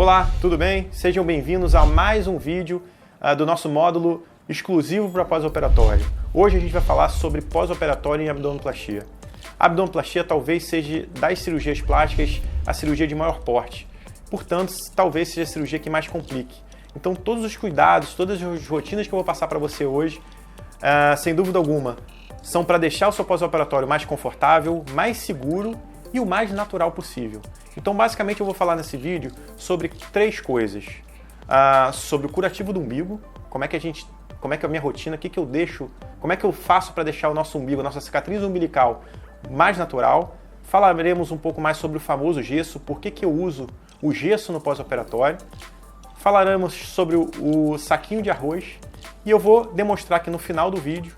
Olá, tudo bem? Sejam bem-vindos a mais um vídeo do nosso módulo exclusivo para pós-operatório. Hoje a gente vai falar sobre pós-operatório em abdominoplastia. A abdominoplastia talvez seja das cirurgias plásticas a cirurgia de maior porte. Portanto, talvez seja a cirurgia que mais complique. Então, todos os cuidados, todas as rotinas que eu vou passar para você hoje, sem dúvida alguma, são para deixar o seu pós-operatório mais confortável, mais seguro e o mais natural possível. Então, basicamente, eu vou falar nesse vídeo sobre três coisas. Sobre o curativo do umbigo, como é que é a minha rotina, o que eu deixo, como é que eu faço para deixar o nosso umbigo, a nossa cicatriz umbilical mais natural. Falaremos um pouco mais sobre o famoso gesso, por que eu uso o gesso no pós-operatório. Falaremos sobre o saquinho de arroz e eu vou demonstrar aqui no final do vídeo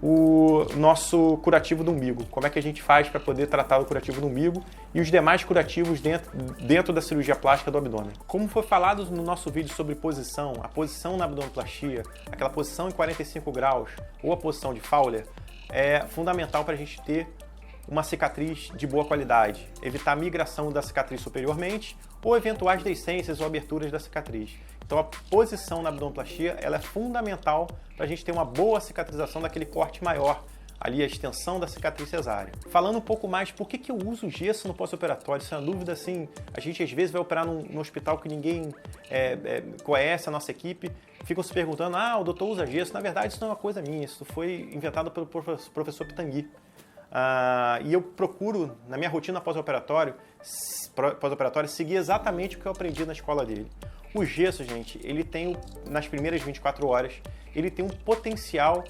o nosso curativo do umbigo, como é que a gente faz para poder tratar o curativo do umbigo e os demais curativos dentro da cirurgia plástica do abdômen. Como foi falado no nosso vídeo sobre posição, a posição na abdominoplastia, aquela posição em 45 graus ou a posição de Fowler, é fundamental para a gente ter uma cicatriz de boa qualidade, evitar a migração da cicatriz superiormente ou eventuais deiscências ou aberturas da cicatriz. Então a posição na abdominoplastia ela é fundamental para a gente ter uma boa cicatrização daquele corte maior, ali a extensão da cicatriz cesárea. Falando um pouco mais, por que eu uso gesso no pós-operatório? Isso é uma dúvida, assim, a gente às vezes vai operar num hospital que ninguém conhece, a nossa equipe, ficam se perguntando, o doutor usa gesso. Na verdade, isso não é uma coisa minha, isso foi inventado pelo professor Pitangui. E eu procuro, na minha rotina pós-operatória, seguir exatamente o que eu aprendi na escola dele. O gesso, gente, ele tem, nas primeiras 24 horas, ele tem um potencial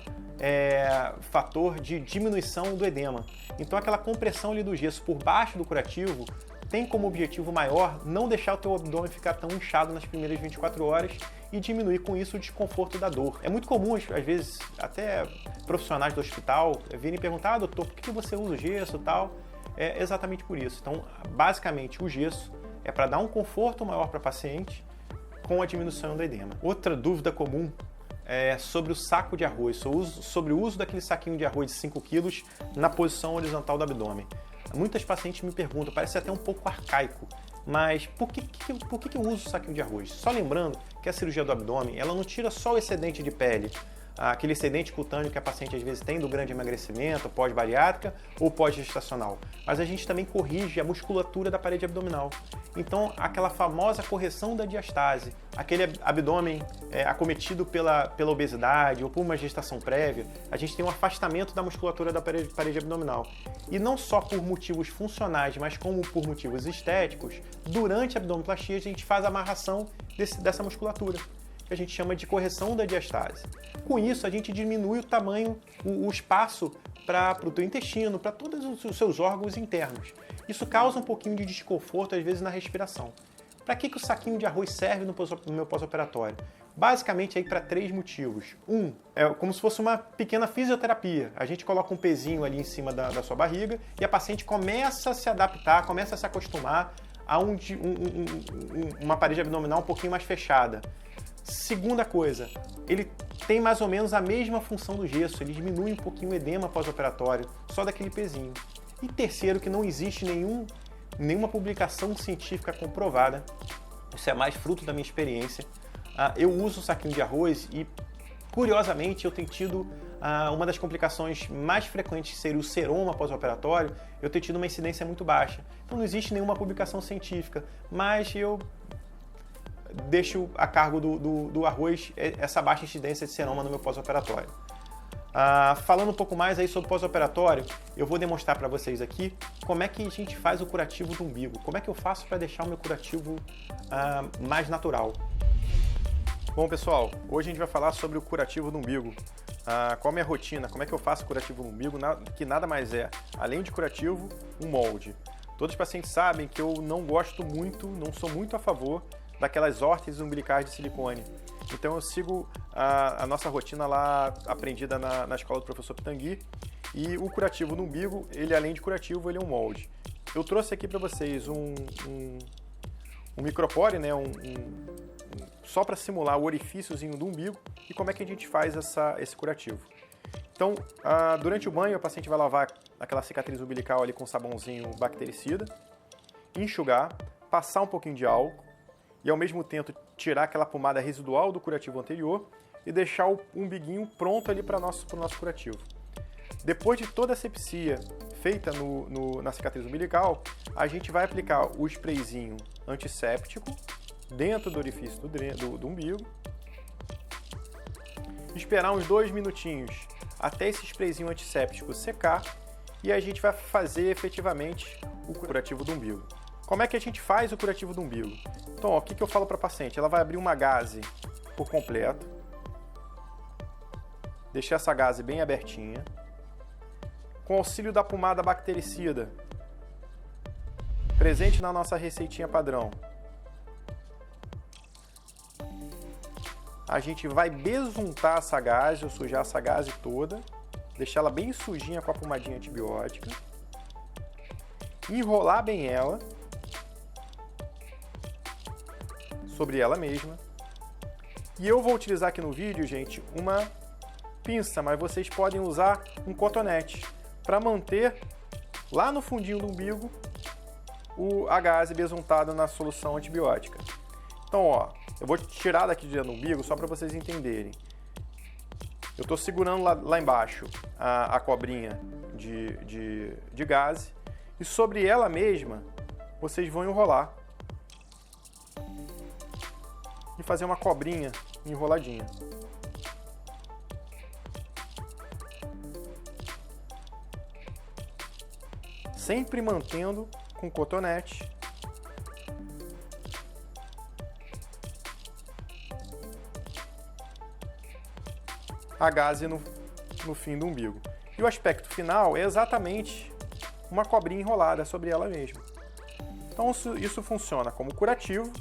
fator de diminuição do edema. Então aquela compressão ali do gesso por baixo do curativo tem como objetivo maior não deixar o teu abdômen ficar tão inchado nas primeiras 24 horas e diminuir com isso o desconforto da dor. É muito comum, às vezes, até profissionais do hospital virem perguntar, doutor, por que você usa o gesso e tal? É exatamente por isso. Então, basicamente, o gesso é para dar um conforto maior para o paciente com a diminuição do edema. Outra dúvida comum é sobre o saco de arroz, sobre o uso daquele saquinho de arroz de 5 kg na posição horizontal do abdômen. Muitas pacientes me perguntam, parece até um pouco arcaico, mas por que eu uso o saquinho de arroz? Só lembrando que a cirurgia do abdômen, ela não tira só o excedente de pele, aquele excedente cutâneo que a paciente às vezes tem do grande emagrecimento, pós-bariátrica ou pós-gestacional, mas a gente também corrige a musculatura da parede abdominal. Então, aquela famosa correção da diastase, aquele abdômen acometido pela obesidade ou por uma gestação prévia, a gente tem um afastamento da musculatura da parede abdominal. E não só por motivos funcionais, mas como por motivos estéticos, durante a abdominoplastia a gente faz a amarração dessa musculatura, que a gente chama de correção da diastase. Com isso, a gente diminui o tamanho, o espaço para o teu intestino, para todos os seus órgãos internos. Isso causa um pouquinho de desconforto, às vezes, na respiração. Para que o saquinho de arroz serve no meu pós-operatório? Basicamente, aí para três motivos. É como se fosse uma pequena fisioterapia. A gente coloca um pezinho ali em cima da sua barriga e a paciente começa a se adaptar, começa a se acostumar a uma parede abdominal um pouquinho mais fechada. Segunda coisa, ele tem mais ou menos a mesma função do gesso, ele diminui um pouquinho o edema pós-operatório, só daquele pezinho. E terceiro, que não existe nenhuma publicação científica comprovada, isso é mais fruto da minha experiência. Eu uso o saquinho de arroz e, curiosamente, eu tenho tido uma das complicações mais frequentes, que seria o seroma pós-operatório, eu tenho tido uma incidência muito baixa. Então não existe nenhuma publicação científica, mas eu deixo a cargo do arroz essa baixa incidência de seroma no meu pós-operatório. Falando um pouco mais aí sobre pós-operatório, eu vou demonstrar para vocês aqui como é que a gente faz o curativo do umbigo, como é que eu faço para deixar o meu curativo mais natural. Bom, pessoal, hoje a gente vai falar sobre o curativo do umbigo. Qual a minha rotina, como é que eu faço o curativo do umbigo, que nada mais é, além de curativo, um molde. Todos os pacientes sabem que eu não sou muito a favor daquelas órteses umbilicais de silicone. Então eu sigo a nossa rotina lá aprendida na escola do professor Pitangui, e o curativo do umbigo, ele além de curativo, ele é um molde. Eu trouxe aqui para vocês um micropore, né, só para simular o orifíciozinho do umbigo e como é que a gente faz esse curativo. Então, durante o banho, o paciente vai lavar aquela cicatriz umbilical ali com sabãozinho bactericida, enxugar, passar um pouquinho de álcool e ao mesmo tempo tirar aquela pomada residual do curativo anterior e deixar o umbiguinho pronto ali para o nosso curativo. Depois de toda a asepsia feita na cicatriz umbilical, a gente vai aplicar o sprayzinho antisséptico dentro do orifício do umbigo, esperar uns 2 minutinhos até esse sprayzinho antisséptico secar e a gente vai fazer efetivamente o curativo do umbigo. Como é que a gente faz o curativo do umbigo? Então, ó, o que eu falo para a paciente? Ela vai abrir uma gaze por completo, deixar essa gaze bem abertinha, com auxílio da pomada bactericida, presente na nossa receitinha padrão. A gente vai besuntar essa gaze, ou sujar essa gaze toda, deixar ela bem sujinha com a pomadinha antibiótica, enrolar bem ela sobre ela mesma. E eu vou utilizar aqui no vídeo, gente, uma pinça, mas vocês podem usar um cotonete para manter lá no fundinho do umbigo a gaze besuntada na solução antibiótica. Então, ó, eu vou tirar daqui de dentro do umbigo só para vocês entenderem. Eu estou segurando lá embaixo a cobrinha de gaze e sobre ela mesma vocês vão enrolar e fazer uma cobrinha enroladinha. Sempre mantendo com cotonete a gaze no fim do umbigo. E o aspecto final é exatamente uma cobrinha enrolada sobre ela mesma. Então isso funciona como curativo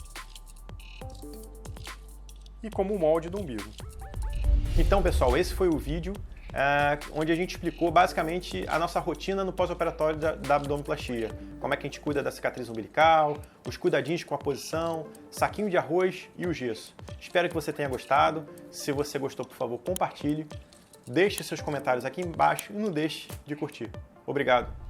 e como molde do umbigo. Então, pessoal, esse foi o vídeo onde a gente explicou basicamente a nossa rotina no pós-operatório da abdominoplastia. Como é que a gente cuida da cicatriz umbilical, os cuidadinhos com a posição, saquinho de arroz e o gesso. Espero que você tenha gostado. Se você gostou, por favor, compartilhe. Deixe seus comentários aqui embaixo e não deixe de curtir. Obrigado!